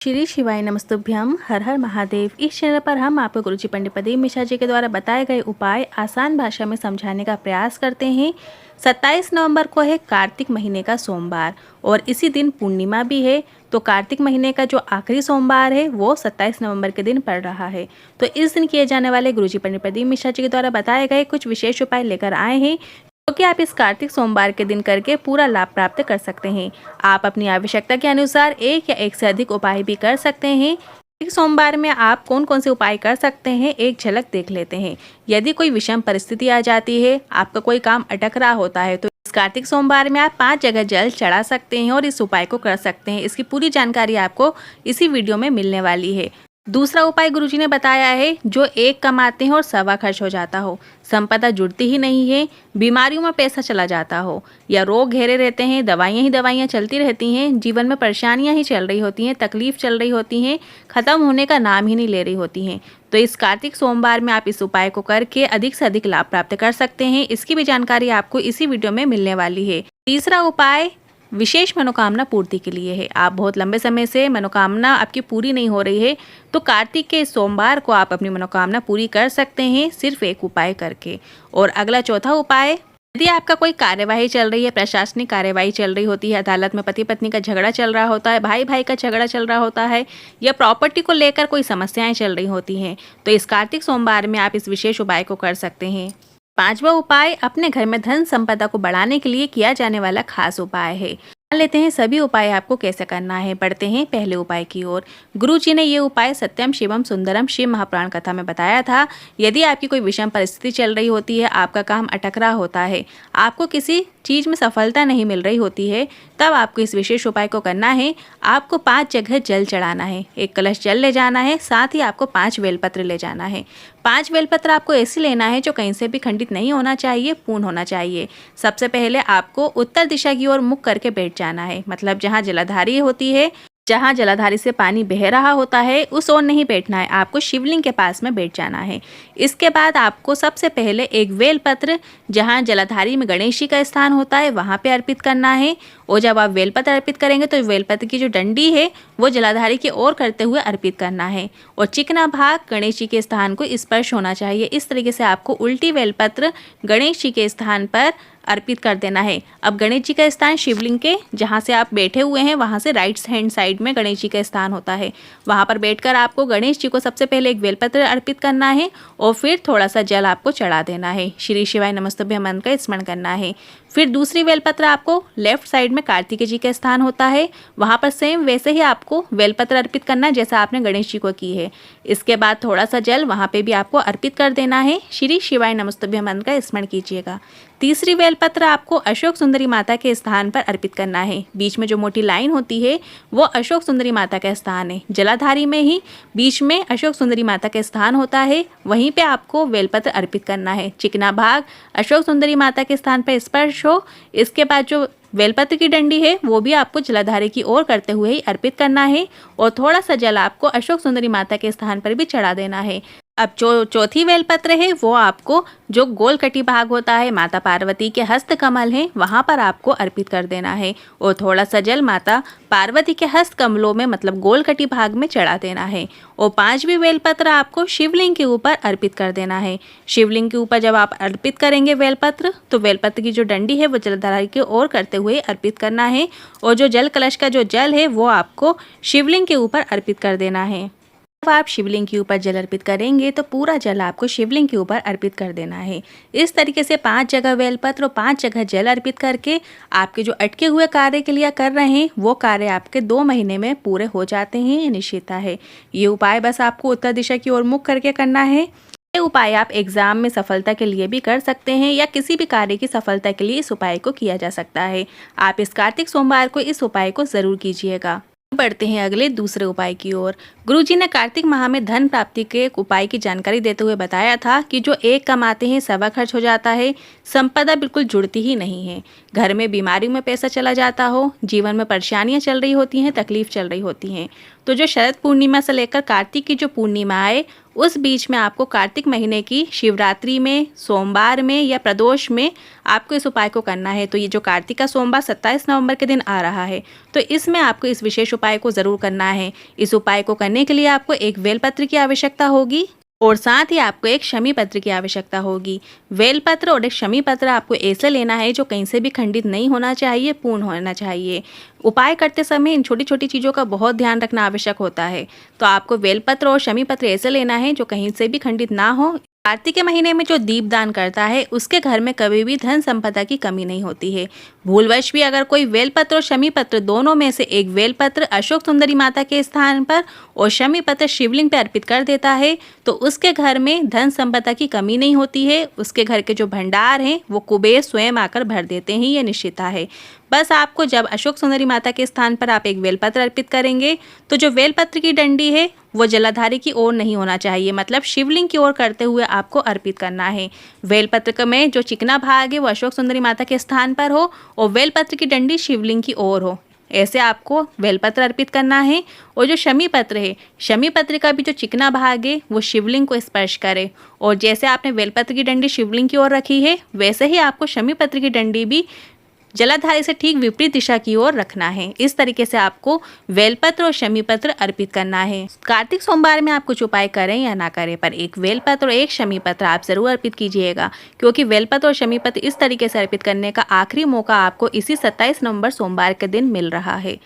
श्री शिवाय नमस्तुभ्यम। हर हर महादेव। इस चैनल पर हम आपको गुरुजी पंडित प्रदीप मिश्रा जी के द्वारा बताए गए उपाय आसान भाषा में समझाने का प्रयास करते हैं। 27 नवंबर को है कार्तिक महीने का सोमवार और इसी दिन पूर्णिमा भी है। तो कार्तिक महीने का जो आखिरी सोमवार है वो 27 नवंबर के दिन पड़ रहा है। तो इस दिन किए जाने वाले गुरुजी पंडित प्रदीप मिश्रा जी के द्वारा बताए गए कुछ विशेष उपाय लेकर आए हैं जो कि आप इस कार्तिक सोमवार के दिन करके पूरा लाभ प्राप्त कर सकते हैं। आप अपनी आवश्यकता के अनुसार एक या एक से अधिक उपाय भी कर सकते हैं। एक सोमवार में आप कौन कौन से उपाय कर सकते हैं एक झलक देख लेते हैं। यदि कोई विषम परिस्थिति आ जाती है, आपका कोई काम अटक रहा होता है, तो इस कार्तिक सोमवार में आप 5 जगह जल चढ़ा सकते हैं और इस उपाय को कर सकते हैं। इसकी पूरी जानकारी आपको इसी वीडियो में मिलने वाली है। दूसरा उपाय गुरुजी ने बताया है, जो एक कमाते हैं और सवा खर्च हो जाता हो, संपदा जुड़ती ही नहीं है, बीमारियों में पैसा चला जाता हो या रोग घेरे रहते हैं, दवाइयाँ ही दवाइयाँ चलती रहती हैं, जीवन में परेशानियाँ ही चल रही होती हैं, तकलीफ चल रही होती हैं, ख़त्म होने का नाम ही नहीं ले रही होती हैं, तो इस कार्तिक सोमवार में आप इस उपाय को करके अधिक से अधिक लाभ प्राप्त कर सकते हैं। इसकी भी जानकारी आपको इसी वीडियो में मिलने वाली है। तीसरा उपाय विशेष मनोकामना पूर्ति के लिए है। आप बहुत लंबे समय से मनोकामना आपकी पूरी नहीं हो रही है, तो कार्तिक के सोमवार को आप अपनी मनोकामना पूरी कर सकते हैं सिर्फ एक उपाय करके। और अगला चौथा उपाय, यदि आपका कोई कार्यवाही चल रही है, प्रशासनिक कार्यवाही चल रही होती है, अदालत में पति पत्नी का झगड़ा चल रहा होता है, भाई भाई का झगड़ा चल रहा होता है, या प्रॉपर्टी को लेकर कोई समस्याएं चल रही होती हैं, तो इस कार्तिक सोमवार में आप इस विशेष उपाय को कर सकते हैं। पांचवा उपाय अपने घर में धन संपदा को बढ़ाने के लिए किया जाने वाला खास उपाय है। जान लेते हैं सभी उपाय आपको कैसे करना है। बढ़ते हैं पहले उपाय की ओर। गुरुजी ने ये उपाय सत्यम शिवम सुंदरम शिव महापुराण कथा में बताया था। यदि आपकी कोई विषम परिस्थिति चल रही होती है, आपका काम अटक रहा होता है, आपको किसी चीज़ में सफलता नहीं मिल रही होती है, तब आपको इस विशेष उपाय को करना है। आपको 5 जगह जल चढ़ाना है, 1 कलश जल ले जाना है, साथ ही आपको 5 बेलपत्र ले जाना है। 5 बेलपत्र आपको ऐसे लेना है जो कहीं से भी खंडित नहीं होना चाहिए, पूर्ण होना चाहिए। सबसे पहले आपको उत्तर दिशा की ओर मुख करके बैठ जाना है, मतलब जहाँ जलाधारी होती है, जहाँ जलाधारी से पानी बह रहा होता है उस ओर नहीं बैठना है, आपको शिवलिंग के पास में बैठ जाना है। इसके बाद आपको सबसे पहले एक बेलपत्र जहाँ जलाधारी में गणेश जी का स्थान होता है वहाँ पे अर्पित करना है। और जब आप बेलपत्र अर्पित करेंगे तो बेलपत्र की जो डंडी है वो जलाधारी की ओर करते हुए अर्पित करना है और चिकना भाग गणेश जी के स्थान को स्पर्श होना चाहिए। इस तरीके से आपको उल्टी बेलपत्र गणेश जी के स्थान पर अर्पित कर देना है। अब गणेश जी का स्थान शिवलिंग के जहाँ से आप बैठे हुए हैं वहाँ से राइट हैंड साइड में गणेश जी का स्थान होता है। वहाँ पर बैठकर आपको गणेश जी को सबसे पहले एक बेलपत्र अर्पित करना है और फिर थोड़ा सा जल आपको चढ़ा देना है। श्री शिवाय नमस्तुभ्यम मंत्र का स्मरण करना है। फिर दूसरी बेलपत्र आपको लेफ्ट साइड में कार्तिकेय जी का स्थान होता है, वहाँ पर सेम वैसे ही आपको बेलपत्र अर्पित करना है जैसा आपने गणेश जी को की है। इसके बाद थोड़ा सा जल वहाँ पे भी आपको अर्पित कर देना है। श्री शिवाय नमस्तुभ्यम मंत्र का स्मरण कीजिएगा। तीसरी बेलपत्र आपको अशोक सुंदरी माता के स्थान पर अर्पित करना है। बीच में जो मोटी लाइन होती है वो अशोक सुंदरी माता का स्थान है। जलाधारी में ही बीच में अशोक सुंदरी माता का स्थान होता है, वहीं पे आपको बेलपत्र अर्पित करना है। चिकना भाग अशोक सुंदरी माता के स्थान पर स्पर्श हो। इसके बाद जो बेलपत्र की डंडी है वो भी आपको जलाधारी की ओर करते हुए ही अर्पित करना है और थोड़ा सा जल आपको अशोक सुंदरी माता के स्थान पर भी चढ़ा देना है। अब जो चौथी बेलपत्र है वो आपको जो गोल कटी भाग होता है माता पार्वती के हस्त कमल हैं वहाँ पर आपको अर्पित कर देना है और थोड़ा सा जल माता पार्वती के हस्त कमलों में मतलब गोल कटी भाग में चढ़ा देना है। और 5वीं बेलपत्र आपको शिवलिंग के ऊपर अर्पित कर देना है। शिवलिंग के ऊपर जब आप अर्पित करेंगे बेलपत्र तो बेलपत्र की जो डंडी है वो जलधारी की ओर करते हुए अर्पित करना है और जो जल कलश का जो जल है वो आपको शिवलिंग के ऊपर अर्पित कर देना है। जब आप शिवलिंग के ऊपर जल अर्पित करेंगे तो पूरा जल आपको शिवलिंग के ऊपर अर्पित कर देना है। इस तरीके से 5 जगह बेलपत्र और 5 जगह जल अर्पित करके आपके जो अटके हुए कार्य के लिए कर रहे हैं वो कार्य आपके 2 महीने में पूरे हो जाते हैं, ये निश्चितता है। ये उपाय बस आपको उत्तर दिशा की ओर मुख करके करना है। ये उपाय आप एग्जाम में सफलता के लिए भी कर सकते हैं या किसी भी कार्य की सफलता के लिए इस उपाय को किया जा सकता है। आप इस कार्तिक सोमवार को इस उपाय को जरूर कीजिएगा। बढ़ते हैं अगले दूसरे उपाय की ओर। गुरुजी ने कार्तिक माह में धन प्राप्ति के एक उपाय की जानकारी देते हुए बताया था कि जो एक कमाते हैं सवा खर्च हो जाता है, संपदा बिल्कुल जुड़ती ही नहीं है, घर में बीमारी में पैसा चला जाता हो, जीवन में परेशानियां चल रही होती हैं, तकलीफ चल रही होती हैं, तो जो शरद पूर्णिमा से लेकर कार्तिक की जो पूर्णिमा आए उस बीच में आपको कार्तिक महीने की शिवरात्रि में, सोमवार में या प्रदोष में आपको इस उपाय को करना है। तो ये जो कार्तिक का सोमवार 27 नवंबर के दिन आ रहा है, तो इसमें आपको इस विशेष उपाय को ज़रूर करना है। इस उपाय को करने के लिए आपको एक बेलपत्र की आवश्यकता होगी और साथ ही आपको एक शमी पत्र की आवश्यकता होगी। बेलपत्र और एक शमी पत्र आपको ऐसे लेना है जो कहीं से भी खंडित नहीं होना चाहिए, पूर्ण होना चाहिए। उपाय करते समय इन छोटी छोटी चीज़ों का बहुत ध्यान रखना आवश्यक होता है। तो आपको बेलपत्र और शमी पत्र ऐसे लेना है जो कहीं से भी खंडित ना हो। कार्तिक के महीने में जो दीपदान करता है उसके घर में कभी भी धन संपदा की कमी नहीं होती है। भूलवश भी अगर कोई बेलपत्र और शमी पत्र दोनों में से एक बेलपत्र अशोक सुंदरी माता के स्थान पर और शमी पत्र शिवलिंग पर अर्पित कर देता है तो उसके घर में धन संपदा की कमी नहीं होती है। उसके घर के जो भंडार हैं वो कुबेर स्वयं आकर भर देते हैं, ये निश्चित है। बस आपको जब अशोक सुंदरी माता के स्थान पर आप एक बेलपत्र अर्पित करेंगे तो जो बेलपत्र की डंडी है वो जलाधारी की ओर नहीं होना चाहिए, मतलब शिवलिंग की ओर करते हुए आपको अर्पित करना है। बेलपत्र में जो चिकना भाग है वो अशोक सुंदरी माता के स्थान पर हो और बेलपत्र की डंडी शिवलिंग की ओर हो, ऐसे आपको बेलपत्र अर्पित करना है। और जो शमी पत्र है, शमी पत्र का भी जो चिकना भाग है वो शिवलिंग को स्पर्श करे और जैसे आपने बेलपत्र की डंडी शिवलिंग की ओर रखी है वैसे ही आपको शमी पत्र की डंडी भी जलाधारी से ठीक विपरीत दिशा की ओर रखना है। इस तरीके से आपको बेलपत्र और शमी पत्र अर्पित करना है। कार्तिक सोमवार में आप कुछ उपाय करें या ना करें, पर एक बेलपत्र और एक शमी पत्र आप जरूर अर्पित कीजिएगा, क्योंकि बेलपत्र और शमी पत्र इस तरीके से अर्पित करने का आखिरी मौका आपको इसी 27 नवंबर सोमवार के दिन मिल रहा है।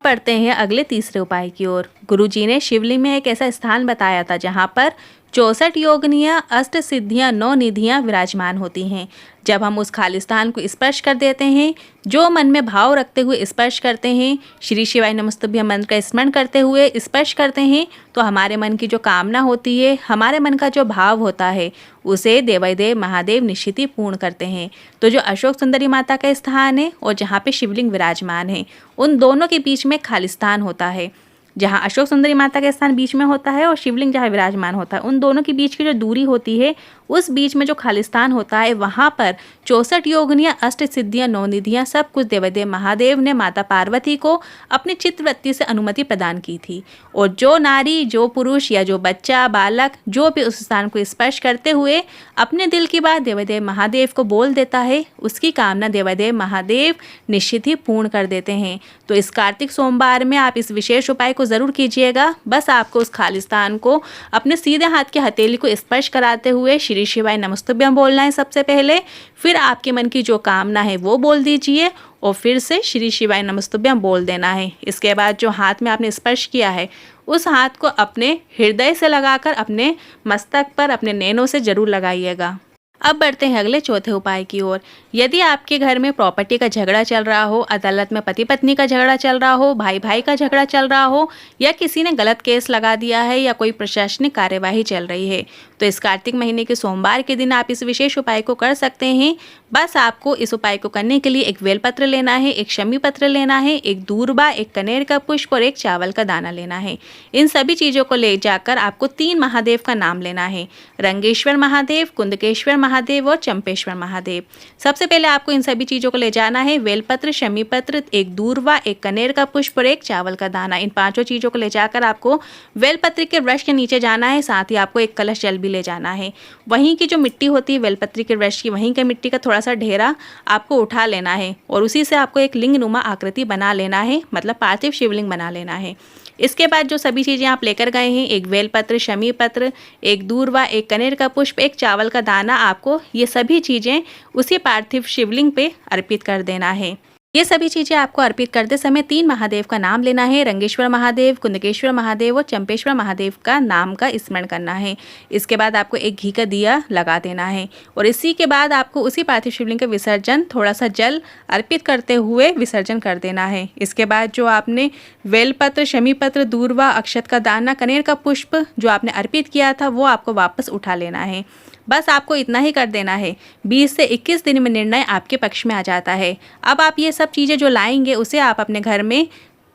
पढ़ते हैं अगले तीसरे उपाय की ओर। गुरुजी ने शिवलिंग में एक ऐसा स्थान बताया था जहाँ पर 64 योगनियाँ, अष्ट सिद्धियाँ, 9 निधियाँ विराजमान होती हैं। जब हम उस खाली स्थान को स्पर्श कर देते हैं, जो मन में भाव रखते हुए स्पर्श करते हैं, श्री शिवाय नमस्तुभ्यं मंत्र का स्मरण करते हुए स्पर्श करते हैं, तो हमारे मन की जो कामना होती है, हमारे मन का जो भाव होता है, उसे देवाधिदेव महादेव निश्चित ही पूर्ण करते हैं। तो जो अशोक सुंदरी माता का स्थान है और जहाँ पे शिवलिंग विराजमान है, उन दोनों के बीच में खाली स्थान होता है। जहाँ अशोक सुंदरी माता का स्थान बीच में होता है और शिवलिंग जहाँ विराजमान होता है, उन दोनों के बीच की जो दूरी होती है, उस बीच में जो खालिस्तान होता है, वहाँ पर 64 योगनियाँ, अष्ट सिद्धियाँ, 9 निधियाँ, सब कुछ देवाधिदेव महादेव ने माता पार्वती को अपनी चित्तवृत्ति से अनुमति प्रदान की थी। और जो नारी, जो पुरुष या जो बच्चा, बालक, जो भी उस स्थान को स्पर्श करते हुए अपने दिल की बात देवाधिदेव महादेव को बोल देता है, उसकी कामना देवाधिदेव महादेव निश्चित ही पूर्ण कर देते हैं। तो इस कार्तिक सोमवार में आप इस विशेष उपाय को ज़रूर कीजिएगा। बस आपको उस खालिस्तान को अपने सीधे हाथ की हथेली को स्पर्श कराते हुए श्री शिवाय नमस्तुभ्यं बोलना है सबसे पहले, फिर आपके मन की जो कामना है वो बोल दीजिए और फिर से श्री शिवाय नमस्तुभ्यं बोल देना है। इसके बाद जो हाथ में आपने स्पर्श किया है उस हाथ को अपने हृदय से लगाकर अपने मस्तक पर, अपने नैनों से जरूर लगाइएगा। अब बढ़ते हैं अगले चौथे उपाय की ओर। यदि आपके घर में प्रॉपर्टी का झगड़ा चल रहा हो, अदालत में पति पत्नी का झगड़ा चल रहा हो, भाई भाई का झगड़ा चल रहा हो, या किसी ने गलत केस लगा दिया है या कोई प्रशासनिक कार्यवाही चल रही है, तो इस कार्तिक महीने के सोमवार के दिन आप इस विशेष उपाय को कर सकते हैं। बस आपको इस उपाय को करने के लिए एक बेलपत्र लेना है, एक शमी पत्र लेना है, एक दूर्वा, एक कनेर का पुष्प और एक चावल का दाना लेना है। इन सभी चीज़ों को ले जाकर आपको 3 महादेव का नाम लेना है, रंगेश्वर महादेव, कुंदकेश्वर महादेव और चंपेश्वर महादेव। सबसे पहले आपको इन सभी चीज़ों को ले जाना है, बेलपत्र, शमी पत्र, एक दूर्वा, एक कनेर का पुष्प और एक चावल का दाना। इन 5 चीज़ों को ले जाकर आपको बेलपत्र के वृक्ष के नीचे जाना है, साथ ही आपको एक कलश जल भी ले जाना है। वहीं की जो मिट्टी होती है बेलपत्र के वृक्ष की, वहीं के मिट्टी का थोड़ा सा ढेरा आपको उठा लेना है और उसी से आपको एक लिंग नुमा आकृति बना लेना है, मतलब पार्थिव शिवलिंग बना लेना है। इसके बाद जो सभी चीज़ें आप लेकर गए हैं, एक बेलपत्र, शमी पत्र, एक दूर्वा, एक कनेर का पुष्प, एक चावल का दाना, आपको ये सभी चीज़ें उसी पार्थिव शिवलिंग पे अर्पित कर देना है। ये सभी चीज़ें आपको अर्पित करते समय 3 महादेव का नाम लेना है, रंगेश्वर महादेव, कुंदकेश्वर महादेव और चंपेश्वर महादेव का नाम का स्मरण करना है। इसके बाद आपको एक घी का दिया लगा देना है और इसी के बाद आपको उसी पार्थिव शिवलिंग का विसर्जन थोड़ा सा जल अर्पित करते हुए विसर्जन कर देना है। इसके बाद जो आपने बेलपत्र, शमी पत्र, दूर्वा, अक्षत का दाना, कनेर का पुष्प जो आपने अर्पित किया था वो आपको वापस उठा लेना है। बस आपको इतना ही कर देना है। 20 से 21 दिन में निर्णय आपके पक्ष में आ जाता है। अब आप ये सब चीज़ें जो लाएंगे उसे आप अपने घर में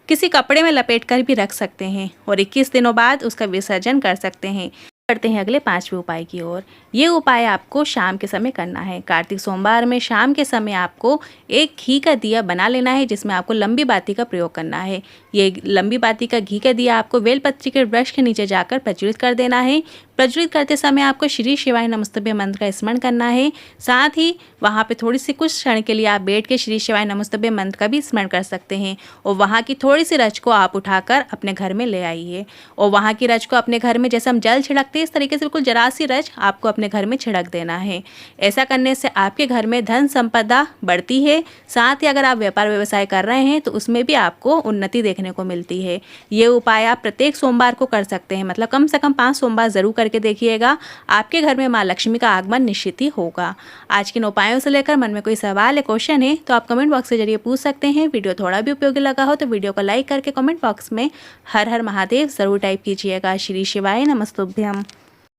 किसी कपड़े में लपेट कर भी रख सकते हैं और 21 दिनों बाद उसका विसर्जन कर सकते हैं। बढ़ते हैं अगले 5वें उपाय की ओर। ये उपाय आपको शाम के समय करना है। कार्तिक सोमवार में शाम के समय आपको एक घी का दिया बना लेना है, जिसमें आपको लंबी बाती का प्रयोग करना है। ये लंबी बाती का घी का दिया आपको बेलपत्री के वृक्ष के नीचे जाकर प्रज्वलित कर देना है। प्रज्वलित करते समय आपको श्री शिवाय नमस्तुभ्यं मंत्र का स्मरण करना है। साथ ही वहाँ पे थोड़ी सी कुछ क्षण के लिए आप बैठ के श्री शिवाय नमस्तुभ्यं मंत्र का भी स्मरण कर सकते हैं। और वहाँ की थोड़ी सी रज को आप उठाकर अपने घर में ले आइए। और वहाँ की रज को अपने घर में, जैसे हम जल छिड़कते हैं, इस तरीके से बिल्कुल जरा सी रज आपको अपने घर में छिड़क देना है। ऐसा करने से आपके घर में धन संपदा बढ़ती है। साथ ही अगर आप व्यापार व्यवसाय कर रहे हैं तो उसमें भी आपको उन्नति देखने को मिलती है। ये उपाय आप प्रत्येक सोमवार को कर सकते हैं, मतलब कम से कम 5 सोमवार जरूर करके देखिएगा। आपके घर में माँ लक्ष्मी का आगमन निश्चित ही होगा। आज के इन उपायों से लेकर मन में कोई सवाल या क्वेश्चन है तो आप कमेंट बॉक्स के जरिए पूछ सकते हैं। वीडियो थोड़ा भी उपयोगी लगा हो तो वीडियो को लाइक करके कमेंट बॉक्स में हर हर महादेव जरूर टाइप कीजिएगा। श्री शिवाय नमस्तुभ्यं।